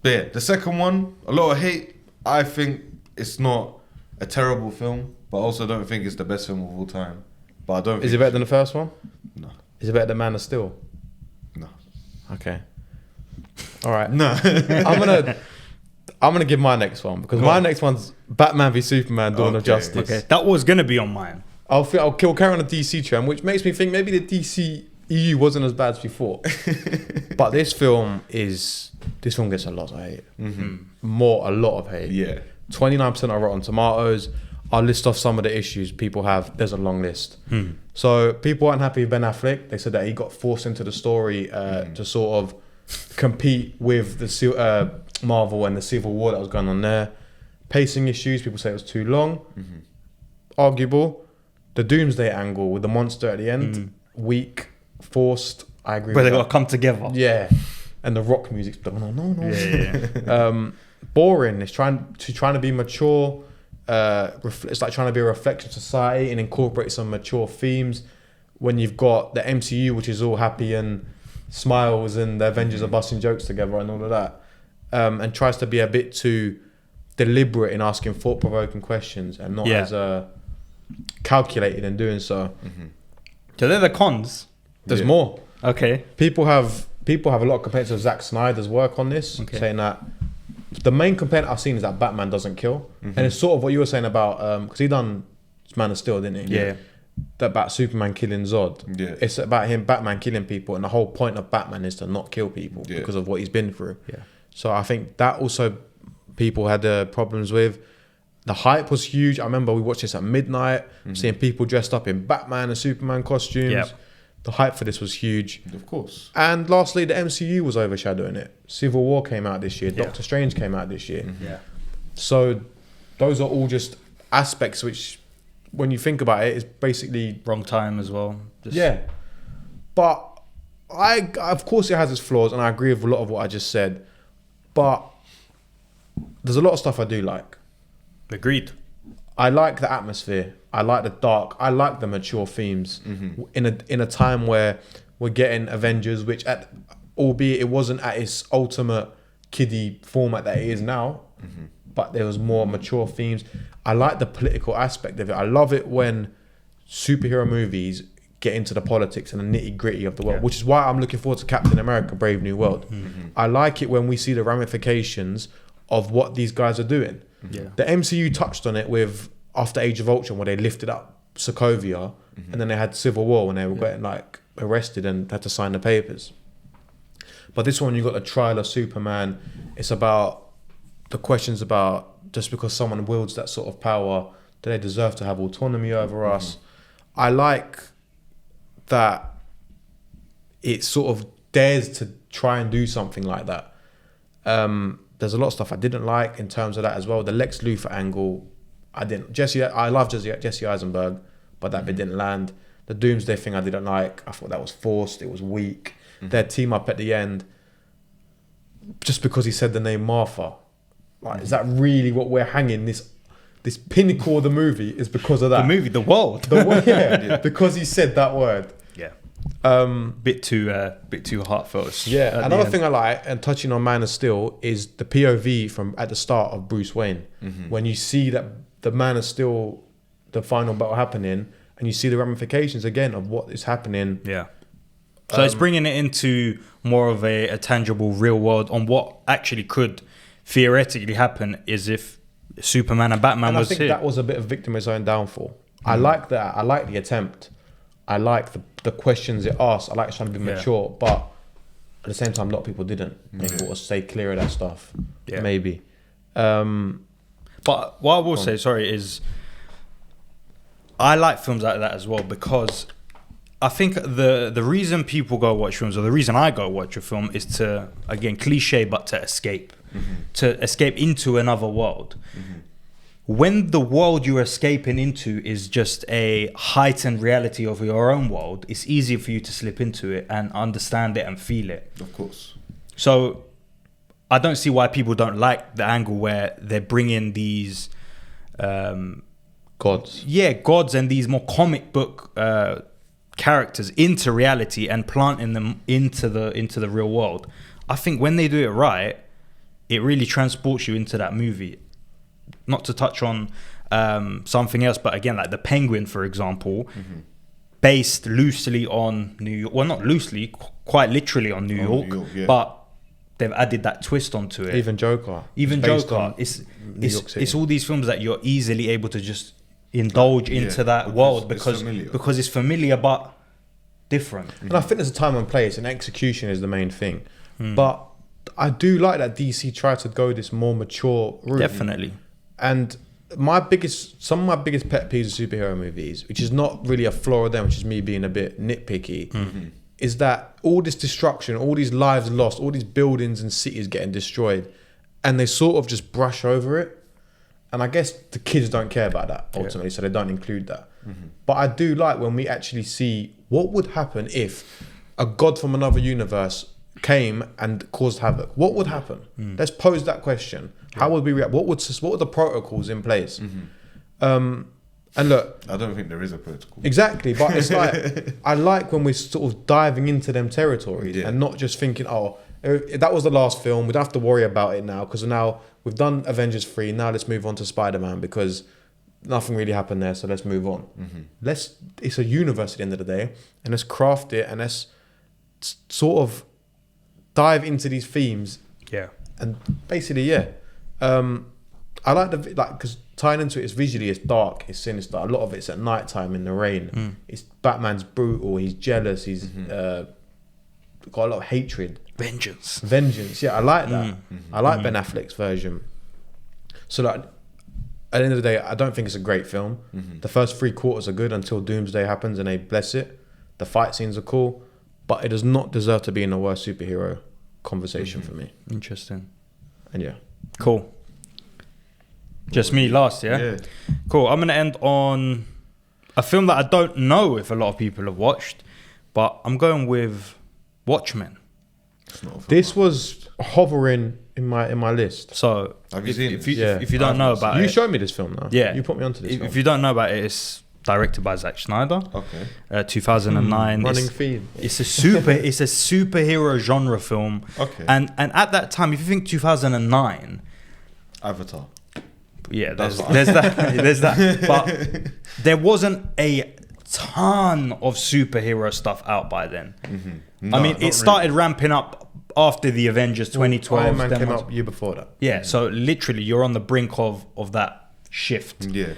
C: But yeah, the second one, a lot of hate. I think it's not a terrible film, but I also don't think it's the best film of all time. But I don't.
A: Is it better than the first one?
C: No.
A: Is it better than Man of Steel?
C: No.
A: Okay. All right.
C: No.
A: I'm gonna give my next one because my next one's Batman v Superman: Dawn of
C: Okay.
A: Justice.
B: Okay, that was gonna be on mine.
A: I'll carry on the DC trend, which makes me think maybe the DC EU wasn't as bad as before. But this film gets a lot of hate. A lot of hate.
C: Yeah.
A: 29% of Rotten Tomatoes. I'll list off some of the issues people have. There's a long list. So people aren't happy with Ben Affleck. They said that he got forced into the story to sort of compete with the Marvel and the Civil War that was going on there. Pacing issues. People say it was too long. Arguable. The Doomsday angle with the monster at the end. Weak. Forced. I agree
B: But
A: with
B: they
A: that.
B: got to come together.
A: Yeah. And the rock music's no.
B: Yeah.
A: Boring. It's trying to be mature. It's like trying to be a reflection of society and incorporate some mature themes. When you've got the MCU, which is all happy and smiles, and the Avengers are busting jokes together and all of that, and tries to be a bit too deliberate in asking thought-provoking questions and not as calculated in doing so.
B: So they're the cons.
A: There's more.
B: Okay.
A: People have a lot of complaints of Zack Snyder's work on this, saying that the main complaint I've seen is that Batman doesn't kill, and it's sort of what you were saying about because he done Man of Steel, didn't he?
B: Yeah.
A: That about Superman killing Zod.
C: Yeah.
A: It's about Batman killing people, and the whole point of Batman is to not kill people because of what he's been through.
B: Yeah.
A: So I think that also people had problems with. The hype was huge. I remember we watched this at midnight, seeing people dressed up in Batman and Superman costumes.
B: Yep.
A: The hype for this was huge.
C: Of course.
A: And lastly, the MCU was overshadowing it. Civil War came out this year. Doctor Strange came out this year.
B: Yeah.
A: So those are all just aspects which, when you think about it, is basically...
B: Wrong time as well.
A: Yeah. But of course it has its flaws, and I agree with a lot of what I just said. But there's a lot of stuff I do like.
B: Agreed.
A: I like the atmosphere. I like the dark. I like the mature themes. In a time where we're getting Avengers, which albeit it wasn't at its ultimate kiddie format that it is now, but there was more mature themes. I like the political aspect of it. I love it when superhero movies get into the politics and the nitty gritty of the world, which is why I'm looking forward to Captain America: Brave New World. I like it when we see the ramifications of what these guys are doing.
B: Yeah.
A: The MCU touched on it with after Age of Ultron, where they lifted up Sokovia, and then they had Civil War when they were getting arrested and had to sign the papers. But this one, you got the trial of Superman. It's about the questions about just because someone wields that sort of power, do they deserve to have autonomy over us? I like that it sort of dares to try and do something like that. There's a lot of stuff I didn't like in terms of that as well. The Lex Luthor angle, I love Jesse Eisenberg, but that bit didn't land. The Doomsday thing I didn't like. I thought that was forced. It was weak. Their team up at the end, just because he said the name Martha. Like, is that really what we're hanging this pinnacle of the movie is because of that?
B: The movie, the world.
A: Because he said that word.
B: Yeah. Bit too heartfelt.
A: Yeah. Another thing I like, and touching on Man of Steel, is the POV from at the start of Bruce Wayne. When you see that the Man of Steel, the final battle happening, and you see the ramifications again of what is happening.
B: Yeah. So it's bringing it into more of a tangible real world on what actually could theoretically happen is if Superman and Batman was here.
A: I think that was a bit of victim of his own downfall. I like that. I like the attempt. I like the questions it asked. I like it's trying to be mature, but at the same time, a lot of people didn't. They thought to stay clear of that stuff. Yeah. Maybe. But
B: But what I will say, sorry, is I like films like that as well, because I think the reason people go watch films, or the reason I go watch a film, is to, again, cliche, but to escape. To escape into another world. When the world you're escaping into is just a heightened reality of your own world, it's easier for you to slip into it and understand it and feel it.
C: Of course.
B: So I don't see why people don't like the angle where they're bringing these
A: Gods.
B: Yeah, gods and these more comic book characters into reality and planting them into the real world. I think when they do it right, it really transports you into that movie. Not to touch on something else, but again, like The Penguin, for example, based loosely on New York. Well, not loosely, quite literally on New York,
C: yeah.
B: but they've added that twist onto it.
A: Even Joker.
B: Even
A: Based
B: Joker.
A: on New York City.
B: It's all these films that you're easily able to just indulge into that world because it's familiar but different.
A: And I think there's a time and place, and execution is the main thing. But I do like that DC tried to go this more mature route.
B: Definitely.
A: And some of my biggest pet peeves of superhero movies, which is not really a flaw of them, which is me being a bit nitpicky, is that all this destruction, all these lives lost, all these buildings and cities getting destroyed, and they sort of just brush over it. And I guess the kids don't care about that ultimately, so they don't include that. But I do like when we actually see what would happen if a god from another universe came and caused havoc. What would happen? Let's pose that question. How would we react? What were the protocols in place? And look,
C: I don't think there is a protocol.
A: Exactly, but it's like I like when we're sort of diving into them territories and not just thinking, oh, that was the last film, we don't have to worry about it now because now we've done Avengers 3, now let's move on to Spider-Man because nothing really happened there, so let's move on. It's a universe at the end of the day, and let's craft it and let's sort of dive into these themes. And basically, I like because tying into it is visually, it's dark, it's sinister. A lot of it's at night time in the rain. It's Batman's brutal. He's jealous. He's got a lot of hatred. Vengeance. Yeah, I like that. I like Ben Affleck's version. So like, at the end of the day, I don't think it's a great film. The first 3/4 are good until Doomsday happens and they bless it. The fight scenes are cool, but it does not deserve to be in the worst superhero conversation for me.
B: Interesting.
A: And
B: Cool. Just me last, yeah? Cool. I'm going to end on a film that I don't know if a lot of people have watched, but I'm going with Watchmen.
A: This was hovering in my list.
B: So,
C: have you seen it?
B: If you don't know about it...
A: You showed me this film now.
B: Yeah.
A: You put me onto this film.
B: If you don't know about it, it's directed by Zack Snyder. 2009.
A: Running theme.
B: It's a superhero genre film. And at that time, if you think 2009...
C: Avatar.
B: Yeah, there's that. But there wasn't a ton of superhero stuff out by then.
C: No,
B: I mean, it started ramping up after the Avengers 2012.
A: Iron Man came up year before that.
B: Yeah, so literally you're on the brink of that shift.
C: Yeah.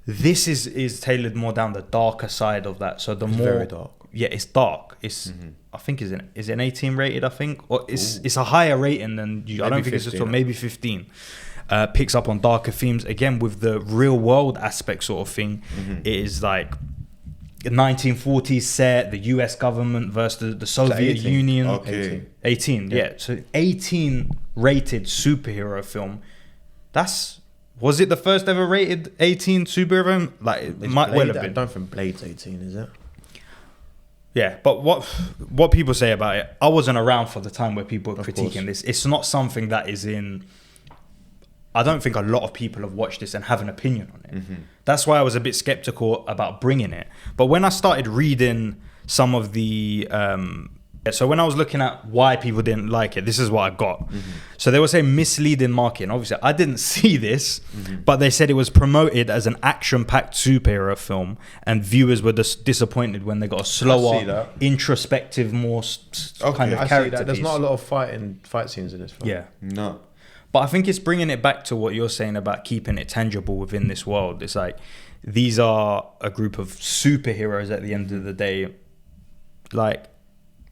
B: This is tailored more down the darker side of that. So it's
A: very dark.
B: Yeah, it's dark. It's I think is it an 18 rated? I think, or it's a higher rating than you. I don't think 15, it's maybe 15. Picks up on darker themes again with the real world aspect sort of thing. It is like 1940s set, the US government versus the Soviet Union. 18, yeah. So 18 rated superhero film. Was it the first ever rated 18 superhero? Like it might well have been.
A: I don't think Blade's 18, is it?
B: Yeah, but what people say about it, I wasn't around for the time where people were critiquing this. It's not something that is in... I don't think a lot of people have watched this and have an opinion on it. That's why I was a bit skeptical about bringing it. But when I started reading some of the... so when I was looking at why people didn't like it, this is what I got. So they were saying misleading marketing. Obviously, I didn't see this, but they said it was promoted as an action-packed superhero film, and viewers were disappointed when they got a slower, introspective, more kind of character.
A: There's not a lot of fight scenes in this film.
B: Yeah.
C: No.
B: But I think it's bringing it back to what you're saying about keeping it tangible within this world. It's like, these are a group of superheroes at the end of the day. Like,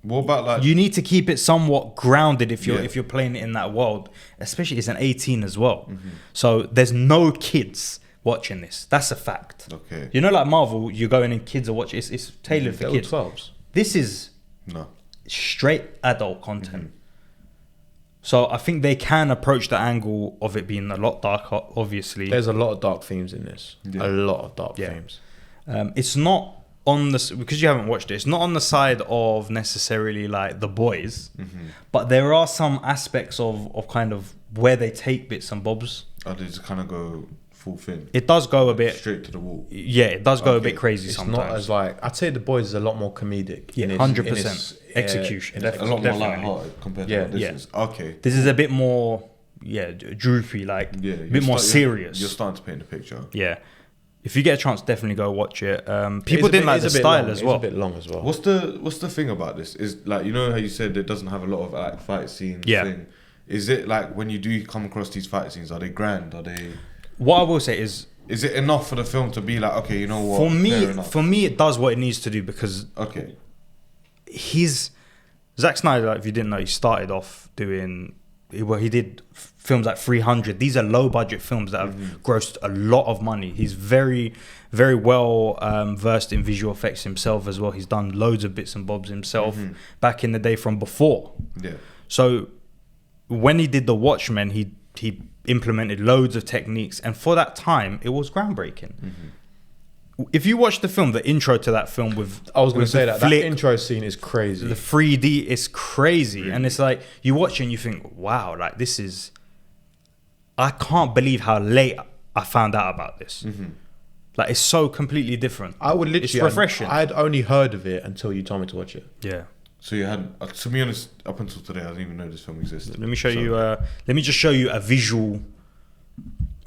C: What about like?
B: You need to keep it somewhat grounded if
C: Yeah.
B: you're playing it in that world, especially it's an 18 as well.
C: Mm-hmm.
B: So there's no kids watching this. That's a fact.
C: Okay.
B: You know, like Marvel, you go in and kids are watching. It's tailored for
A: They're all
B: kids.
A: 12s.
B: This is
C: No.
B: straight adult content.
C: Mm-hmm.
B: So I think they can approach the angle of it being a lot darker. Obviously,
A: There's a lot of dark themes in this.
C: Yeah.
A: A lot of dark
B: Yeah.
A: themes.
B: it's not on the because you haven't watched it. It's not on the side of necessarily like The Boys,
C: Mm-hmm.
B: but there are some aspects of kind of where they take bits and bobs.
C: Oh, they just kind of go full thing.
B: It does go a bit.
C: Straight to the wall.
B: Yeah, it does go a
C: Okay.
B: bit crazy
A: It's
B: sometimes.
A: not as like I'd say The Boys is a lot more comedic.
B: Yeah,
A: in its-
B: 100%
A: in its,
B: execution.
C: A lot more
B: Definitely.
C: light-hearted compared
A: Yeah.
C: to what this
B: Yeah.
C: is. Okay.
B: This is a bit more, droopy, like
C: Yeah.
B: a bit more serious.
C: You're starting to paint the picture.
B: Yeah. If you get a chance, definitely go watch it.
A: It's
B: People
A: a
B: didn't
A: bit-
B: like
A: it's
B: the
A: a bit
B: style
A: long.
B: as well.
A: It's a bit long as well.
C: What's the thing about this? Is like, you know how you said it doesn't have a lot of like fight scenes.
B: Yeah.
C: Thing. Is it like when you do come across these fight scenes, are they grand? Are they?
B: What I will say is,
C: Is it enough for the film to be like, okay, you know what? Fair enough.
B: for me, it does what it needs to do because
C: Okay.
B: Zack Snyder, like, if you didn't know, he started off doing. He did films like 300. These are low budget films that have grossed a lot of money. He's very, very well versed in visual effects himself as well. He's done loads of bits and bobs himself back in the day from before.
C: Yeah.
B: So when he did the Watchmen, he implemented loads of techniques, and for that time, it was groundbreaking. If you watch the film, the intro to that film with
A: I was going
B: with
A: to say
B: the
A: that
B: flick,
A: intro scene is crazy.
B: the 3D is crazy, and it's like you watch it and you think, wow, like this is. I can't believe how late I found out about this. Like it's so completely different.
A: I would literally.
B: It's refreshing.
A: I'd only heard of it until you told me to watch it.
B: Yeah.
C: So you had, to be honest, up until today, I didn't even know this film existed.
B: Let me show
C: So-
B: you. Let me just show you a visual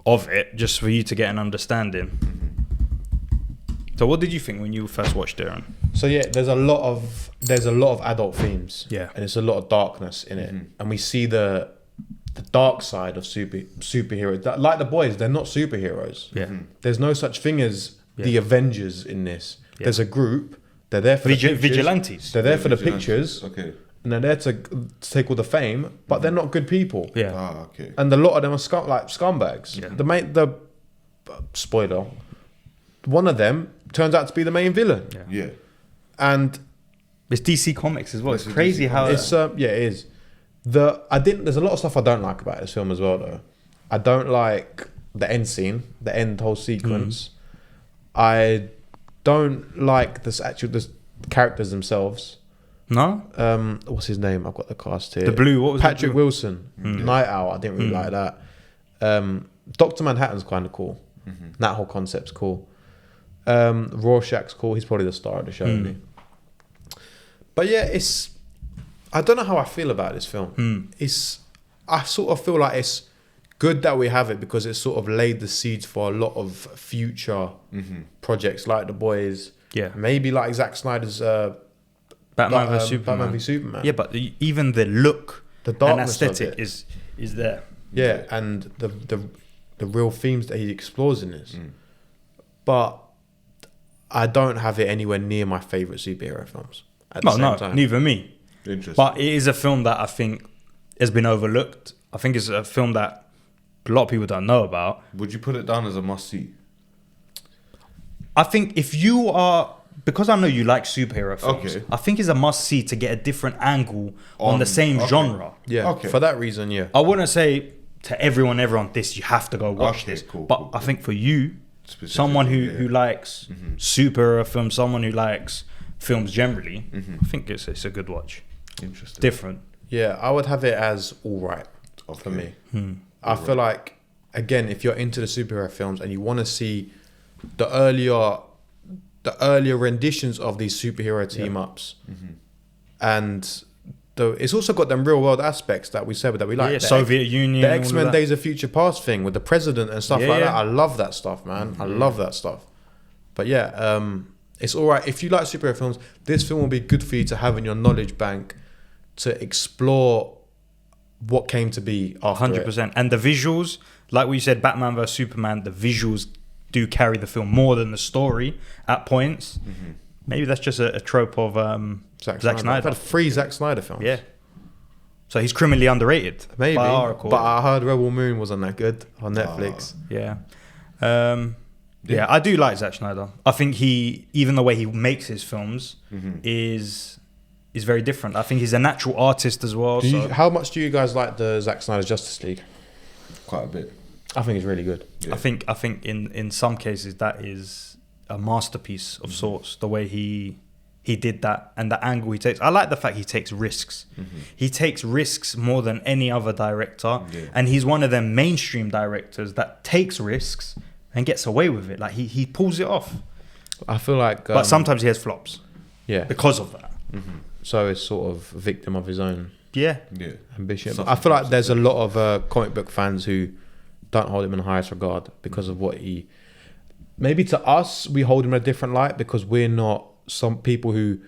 B: of it, just for you to get an understanding. So, what did you think when you first watched it? Aaron?
A: So yeah, there's a lot of adult themes.
B: Yeah.
A: and there's a lot of darkness in it, and we see the dark side of superheroes. Like The Boys, they're not superheroes.
B: Yeah.
A: There's no such thing as the Avengers in this.
B: Yeah.
A: There's a group. They're there for the pictures.
B: Vigilantes.
A: They're there for the
C: Vigilantes.
A: pictures,
C: Okay.
A: and they're there to take all the fame, but they're not good people.
B: Yeah.
C: Ah, okay.
A: And a lot of them are scumbags.
B: Yeah.
A: The spoiler, one of them turns out to be the main villain,
B: Yeah.
C: Yeah.
B: Uh,
A: and
B: It's DC Comics as well.
C: This
B: It's
C: is
B: crazy
C: DC
B: how
A: it's it is. There's a lot of stuff I don't like about this film as well though. I don't like the end scene, the end whole sequence. I don't like the characters themselves.
B: no.
A: What's his name? I've got the cast here.
B: The blue. What was
A: Patrick
B: the blue?
A: Wilson, Night Owl. I didn't really like that. Dr. Manhattan's kind of cool. That whole concept's cool. Rorschach's cool. He's probably the star of the show. Really. But yeah, I don't know how I feel about this film. I sort of feel like it's good that we have it because it sort of laid the seeds for a lot of future projects like The Boys.
B: Yeah.
A: Maybe like Zack Snyder's
B: Batman vs Superman.
A: Batman v Superman.
B: Yeah, but even the look,
A: The
B: and
A: darkness of
B: aesthetic
A: it.
B: is there.
A: Yeah, and the real themes that he explores in this. But I don't have it anywhere near my favourite superhero films at the
B: No,
A: same
B: no,
A: time.
B: neither me.
C: Interesting.
B: But it is a film that I think has been overlooked. I think it's a film that a lot of people don't know about.
C: Would you put it down as a must see?
B: I think if you are, because I know you like superhero films,
C: Okay.
B: I think it's a must see to get a different angle on the same
C: okay.
B: genre.
A: Yeah,
C: Okay.
A: for that reason, yeah.
B: I wouldn't say to everyone, this, you have to go watch
C: Okay,
B: this.
C: cool,
B: but
C: cool,
B: I think for you,
C: Specifically,
B: someone who
C: yeah.
B: likes superhero films, someone who likes films generally, I think it's a good watch.
C: Interesting.
B: Different.
A: Yeah, I would have it as all right for
C: Okay.
A: me. I feel like, again, if you're into the superhero films and you want to see the earlier renditions of these superhero team ups, and it's also got them real world aspects that we said that we like.
B: Yeah,
A: The
B: Soviet Union.
A: the
B: all of
A: X-Men
B: that.
A: Days of Future Past thing with the president and stuff
B: Yeah,
A: like
B: yeah.
A: that. I love that stuff, man. I love that stuff. But yeah, it's all right. If you like superhero films, this film will be good for you to have in your knowledge bank to explore what came to be after
B: 100%. And the visuals, like we said, Batman vs Superman, the visuals do carry the film more than the story at points. Maybe that's just a trope of Zack Snyder.
A: I've had 3 Zack Snyder films.
B: Yeah. So he's criminally underrated.
A: Maybe.
B: By our record.
A: But I heard Rebel Moon wasn't that good on Netflix.
B: Yeah. Yeah, I do like Zack Snyder. I think even the way he makes his films is very different. I think he's a natural artist as well.
A: How much do you guys like the Zack Snyder's Justice League?
C: Quite a bit.
A: I think it's really good.
C: Yeah.
B: I think in some cases that is a masterpiece of sorts. The way he did that and the angle he takes. I like the fact he takes risks. He takes risks more than any other director, and he's one of them mainstream directors that takes risks and gets away with it. Like he pulls it off.
A: I feel like,
B: but sometimes he has flops.
A: Yeah,
B: because of that.
A: So he's sort of a victim of his own.
B: Yeah.
A: Ambition. But I feel like there's a lot of comic book fans who don't hold him in the highest regard because of what he. Maybe to us, we hold him in a different light because we're not some people who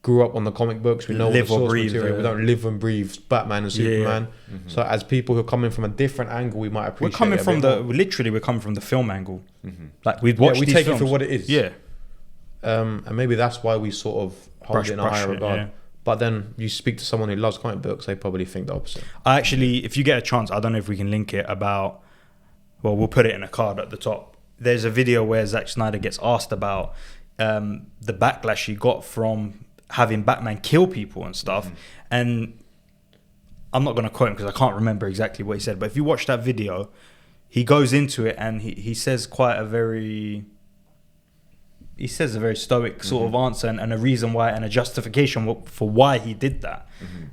A: grew up on the comic books. We know
B: live
A: all the
B: or
A: source
B: breathe,
A: material. We don't live and breathe Batman and Superman. So as people who are coming from a different angle, we might appreciate.
B: We're coming
A: it
B: from we're coming from the film angle. Like we've watched.
A: We
B: these
A: take
B: films.
A: it for what it is.
B: Yeah.
A: And maybe that's why we sort of hold it in a higher regard.
B: Yeah.
A: But then you speak to someone who loves comic books, they probably think the opposite.
B: I actually, if you get a chance, I don't know if we can link it about. Well, we'll put it in a card at the top. There's a video where Zack Snyder gets asked about the backlash he got from having Batman kill people and stuff. And I'm not going to quote him because I can't remember exactly what he said. But if you watch that video, he goes into it and he says quite a very... He says a very stoic sort of answer and a reason why and a justification for why he did that,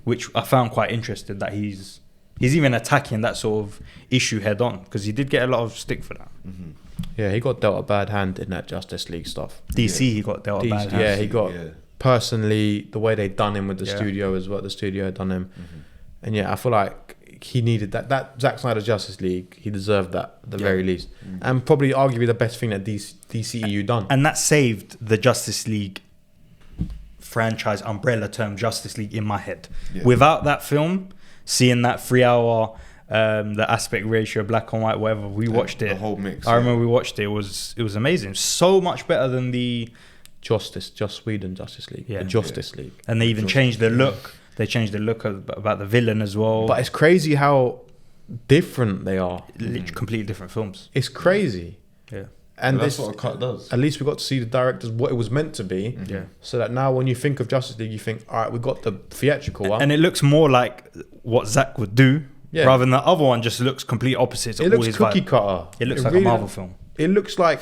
B: which I found quite interesting that he's even attacking that sort of issue head on because he did get a lot of stick for that.
A: Yeah, he got dealt a bad hand in that Justice League stuff.
B: DC, he got dealt a bad hand.
A: Yeah, he got personally the way they'd done him with the studio is what the studio had done him. And yeah, I feel like he needed that Zack Snyder's Justice League. He deserved that at the very least, and probably arguably the best thing that DCEU done.
B: And that saved the Justice League franchise umbrella term Justice League in my head. Without that film, seeing that 3 hour, the aspect ratio, black and white, whatever, we watched it.
C: The whole mix.
B: I remember we watched it. It was amazing. So much better than the
A: Joss Whedon Justice League.
B: Yeah.
A: The Justice League.
B: And they even changed the look. They changed the look about the villain as well.
A: But it's crazy how different they are.
B: Completely different films.
A: It's crazy.
B: Yeah.
A: And
C: that's what a cut does.
A: At least we got to see the directors what it was meant to be.
B: Yeah.
A: So that now when you think of Justice League, you think, all right, we got the theatrical one.
B: And it looks more like what Zack would do, rather than the other one just looks complete opposite.
A: It looks cookie cutter.
B: It looks like really a Marvel film.
A: It looks like...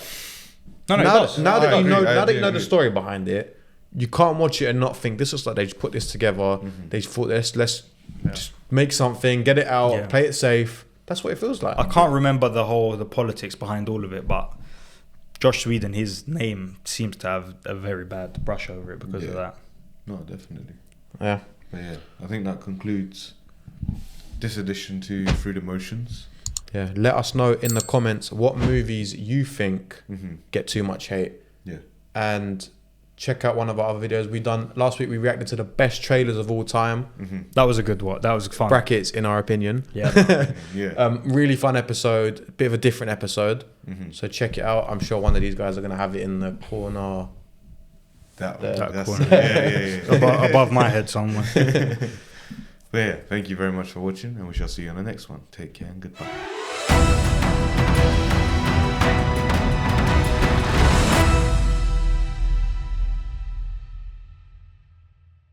B: No, it does.
A: Now that you know the story behind it, you can't watch it and not think this looks like they just put this together. They just thought let's just make something, get it out, play it safe. That's what it feels like.
B: I can't remember the politics behind all of it, but Joss Whedon, his name seems to have a very bad brush over it because of that.
C: No, definitely.
A: Yeah.
C: But yeah, I think that concludes this edition to Through the Motions.
A: Yeah, let us know in the comments what movies you think get too much hate.
C: Yeah. And
A: check out one of our other videos we done. Last week we reacted to the best trailers of all time.
B: That was a good one. That was fun.
A: Brackets, in our opinion.
B: Yeah.
A: Really fun episode. A bit of a different episode. So check it out. I'm sure one of these guys are going to have it in the corner.
C: That
B: corner.
C: Yeah.
B: Above my head somewhere.
C: But yeah, thank you very much for watching and we shall see you on the next one. Take care and goodbye.